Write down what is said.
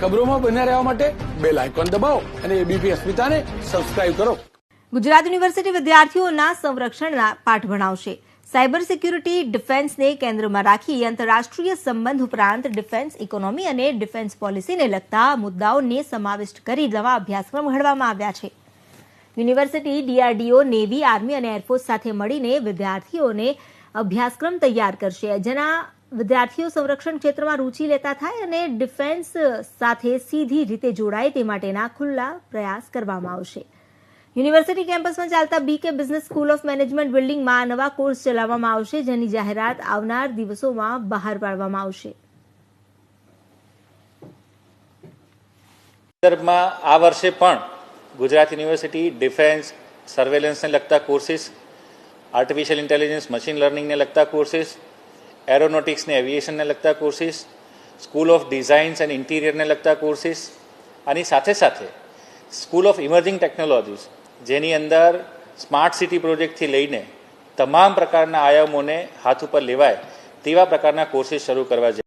ખબરોમાં બન્યા રહેવા માટે બેલ આઇકોન દબાવો અને એબીપી અસ્મિતાને સબસ્ક્રાઇબ કરો. ગુજરાત યુનિવર્સિટી વિદ્યાર્થીઓના સંરક્ષણના પાઠ ભણાવશે. સાયબર સિક્યુરિટી ડિફેન્સને કેન્દ્રમાં રાખી આંતરરાષ્ટ્રીય સંબંધ ઉપરાંત ડિફેન્સ ઇકોનોમી અને ડિફેન્સ પોલિસીને લગતા મુદ્દાઓને સમાવિષ્ટ કરી નવા અભ્યાસક્રમ ઘડવામાં આવ્યા છે. યુનિવર્સિટી, ડીઆરડીઓ, નેવી, આર્મી અને એરફોર્સ સાથે મળીને વિદ્યાર્થીઓને અભ્યાસક્રમ તૈયાર કરશે, જેના વિદ્યાર્થીઓ સંરક્ષણ ક્ષેત્રમાં રૂચિ લેતા થાય અને ડિફેન્સ સાથે સીધી રીતે જોડાય તે માટેના ખુલ્લા પ્રયાસ કરવામાં આવશે. યુનિવર્સિટી કેમ્પસમાં ચાલતા બીકે બિઝનેસ સ્કૂલ ઓફ મેનેજમેન્ટ બિલ્ડિંગમાં નવા કોર્સ ચલાવવામાં આવશે, જેની જાહેરાત આવનાર દિવસોમાં બહાર પાડવામાં આવશે. સંદર્ભમાં આ વર્ષે પણ ગુજરાત યુનિવર્સિટી ડિફેન્સ, સર્વેલન્સને લગતા કોર્સિસ, આર્ટિફિશિયલ ઇન્ટેલિજન્સ, મશીન લર્નિંગને લગતા કોર્સિસ, એરોનોટિક્સને એવિએશનને લગતા courses, school of designs and ઇન્ટિરિયરને લગતા કોર્સિસ, આની સાથે સાથે સ્કૂલ ઓફ ઇમર્જિંગ ટેકનોલોજીસ, જેની અંદર સ્માર્ટ સિટી પ્રોજેક્ટથી લઈને તમામ પ્રકારના આયામોને હાથ ઉપર લેવાય તેવા પ્રકારના કોર્સિસ શરૂ કરવા જઈ